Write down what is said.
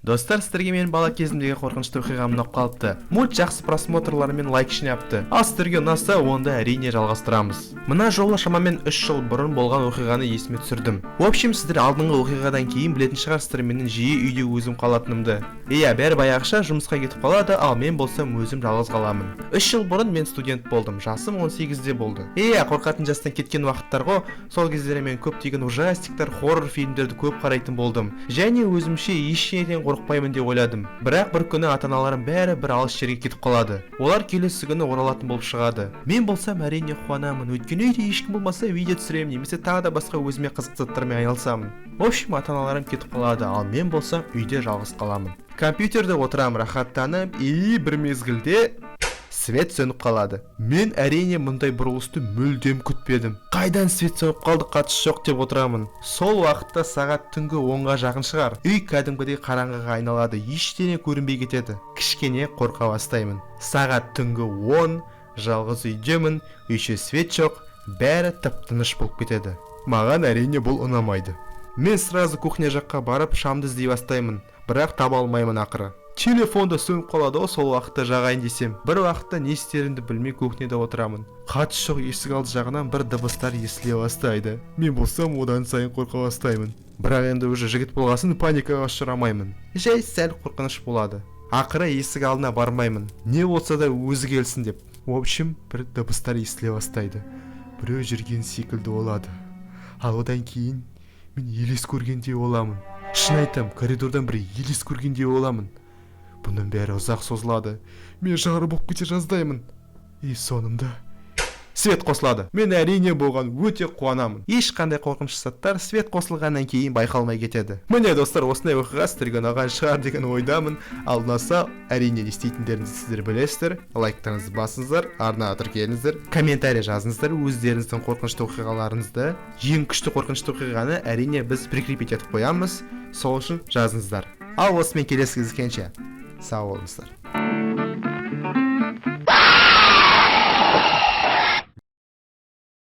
Достар, сіздерге менің бала кезімдегі қорқынышты оқиғам ұнап қалыпты. Мульт жақсы просмотрлар мен лайк жинапты. Ал сіздерге ұнаса, онда әрине жалғастырамыз. Мына жолы шамамен 3 жыл бұрын болған оқиғаны есіме түсірдім. В общем, сіздер алдыңғы оқиғадан кейін білетін шығарсыздар менің жиі үйде өзім қалатынымды. Иә, бәрі баяғыша жұмысқа кетіп қалады, ал мен болсам өзім жалғыз қаламын. 3 жыл бұрын мен студент болдым. Жасым 18-де болды. Иә, қорқатын жастан кеткен уақыттар ғой. Сол кездері мен көптеген ужастиктер, хоррор фильмдерді көп қарайтын болдым. Және өзімше ештеңеден қорықпаймын деп ойладым. Бірақ бір күні ата-аналарым бәрі бір алыс жерге кетіп қалады. Олар келесі күні оралатын болып шығады. Мен болсам әрине қуанамын. Өйткені үйде ешкім болмаса видео түсіремін, немесе тағы да басқа өзіме қызықты заттармен айналысамын. В общем, ата-аналарым кетіп қалады, ал мен болсам үйде жалғыз қаламын. Компьютерде отырамын рахаттанып, бір мезгілде свет сөніп қалады. Мен әрине мұндай бұрылысты мүлдем күтпедім. Қайдан свет сөніп қалды, қатысы жоқ деп отырамын. Сол уақытта сағат түнгі 10-ға жақын шығар. Үй кәдімгідей қараңғыға айналады, ештеңе көрінбей кетеді. Кішкене қорқа бастаймын. Сағат түнгі 10, жалғыз үйдемін, үйше свет жоқ, бәрі тып-тыныш болып кетеді. Маған әрине бұл ұнамайды. Мен сразу кухня жаққа барып шамды іздей бастаймын, бірақ таба алмаймын ақыры. Телефонда сөніп қалады, сол уақытта жағайын десем. Бір уақытта не істерімді білмей кухняда отырамын. Қатысы жоқ есік алды жағынан бір дыбыстар естіле бастайды. Мен болсам одан сайын қорқа бастаймын. Бірақ енді уже жігіт болғасын паникаға ұшырамаймын. Жай сәл қорқыныш болады. Ақыры есік алдына бармаймын. Не болса да өзі келсін деп. В общем, бір дыбыстар естіле бастайды. Біреу жүрген секілді болады. Ал одан кейін мен елес көргендей боламын. Шын айтам, коридордан бір елес көргендей боламын. Бұның бәрі ұзақ созылады. Мен жарып болып кете жаздаймын. И сонымда свет қосылады. Мен әрине болған өте қуанамын. Ешқандай қорқынышты заттар свет қосылғаннан кейін байқалмай кетеді. Міне достар, осындай оқиға сіздерге ұнаған шығар деген ойдамын. Ал ұнаса, әрине не істейтіндеріңізді сіздер білесіздер. Лайктарыңызды басыңыздар, арнаға тіркеліңіздер, комментарий жазыңыздар өздеріңіздің қорқынышты оқиғаларыңызды. Ең күшті қорқынышты оқиғаны әрине біз прикрепить етіп қоямыз. Сол үшін жазыңыздар. Ал осымен келесі кездескенше сау болыңыздар.